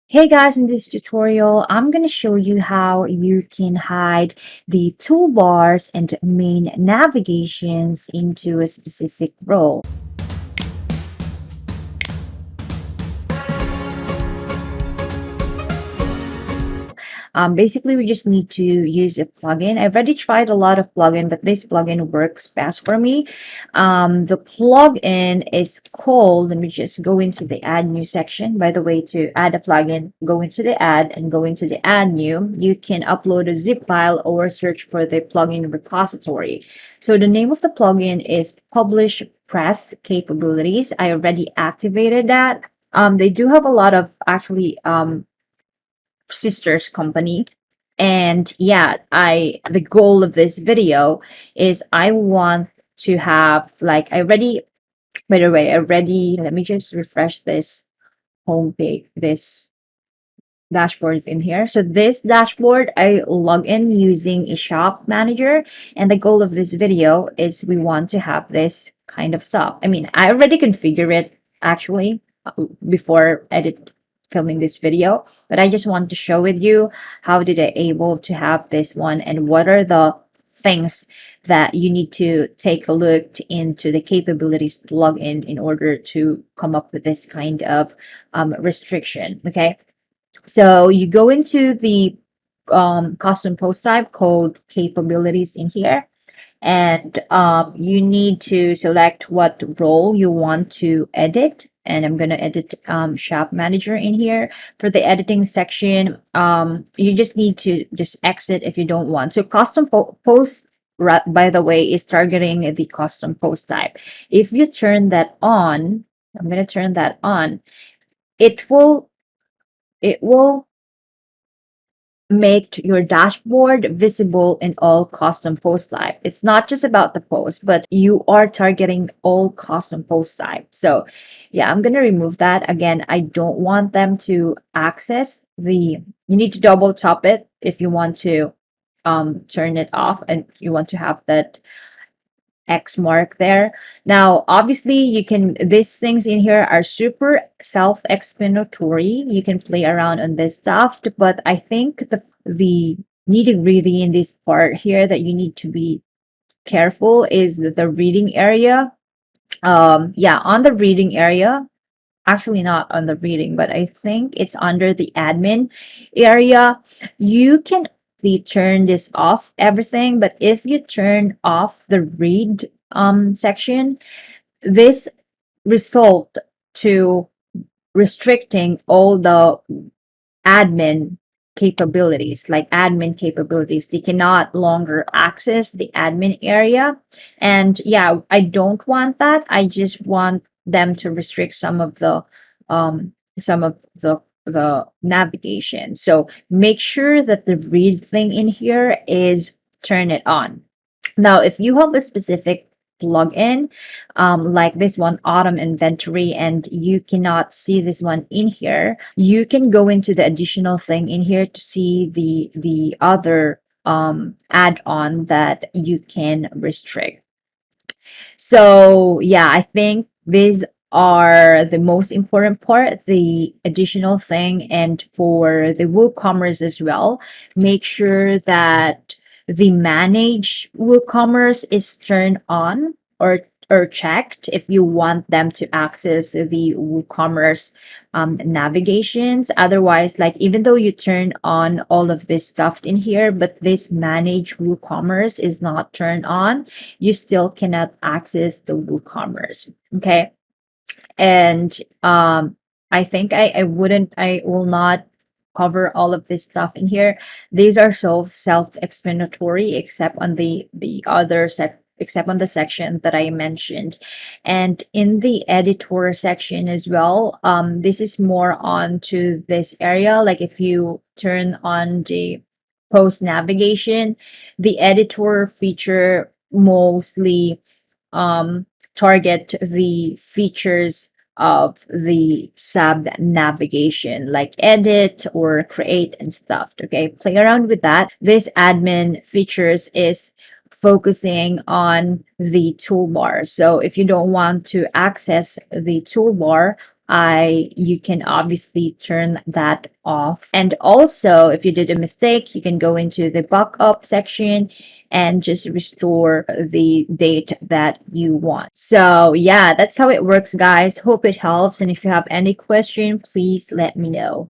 Hey guys, in this tutorial, I'm going to show you how you can hide the toolbars and main navigations into a specific role. Basically, we just need to use a plugin. I've already tried a lot of plugin, but this plugin works best for me. The plugin is called, let me just go into the add new section. By the way, to add a plugin, go into the add and go into the add new. You can upload a zip file or search for the plugin repository. So the name of the plugin is Publish Press Capabilities. I already activated that. They do have a lot of actually sisters company, and yeah, the goal of this video is I want to have, like, I already, by the way, let me just refresh this homepage, this dashboard in here. So this dashboard, I log in using a shop manager, and the goal of this video is we want to have this kind of stuff. I mean, I already configure it actually before filming this video, but I just want to show with you how did I able to have this one and what are the things that you need to take a look into the capabilities plugin in order to come up with this kind of restriction. Okay, so you go into the custom post type called capabilities in here, and you need to select what role you want to edit. And I'm going to edit shop manager in here. For the editing section, you just need to just exit if you don't want. So custom post, by the way, is targeting the custom post type. If you turn that on, I'm going to turn that on, it will make your dashboard visible in all custom post type. It's not just about the post, but you are targeting all custom post type. So yeah, I'm going to remove that. Again, I don't want them to access you need to double tap it if you want to turn it off and you want to have that X mark there. Now, obviously, these things in here are super self-explanatory. You can play around on this stuff, but I think the nitty-gritty in this part here that you need to be careful is the reading area. Yeah, on the reading area, actually not on the reading, but I think it's under the admin area. You can turn this off everything, but if you turn off the read section, this result to restricting all the admin capabilities, like admin capabilities. They cannot longer access the admin area. And yeah, I don't want that. I just want them to restrict some of the navigation. So make sure that the read thing in here is turn it on. Now, if you have a specific plugin, like this one, Autumn Inventory, and you cannot see this one in here, you can go into the additional thing in here to see the other add-on that you can restrict. So yeah, I think these are the most important part, the additional thing. And for the WooCommerce as well, make sure that the manage WooCommerce is turned on or checked if you want them to access the WooCommerce navigations. Otherwise, like, even though you turn on all of this stuff in here, but this manage WooCommerce is not turned on, you still cannot access the WooCommerce. Okay. And I think I will not cover all of this stuff in here. These are so self-explanatory, except on the other except on the section that I mentioned. And in the editor section as well, this is more on to this area. Like if you turn on the post navigation, the editor feature mostly target the features of the sub navigation, like edit or create and stuff. Okay, play around with that. This admin features is focusing on the toolbar. So if you don't want to access the toolbar you can obviously turn that off. And also, if you did a mistake, you can go into the backup section and just restore the date that you want. So yeah, that's how it works, guys. Hope it helps. And if you have any question, please let me know.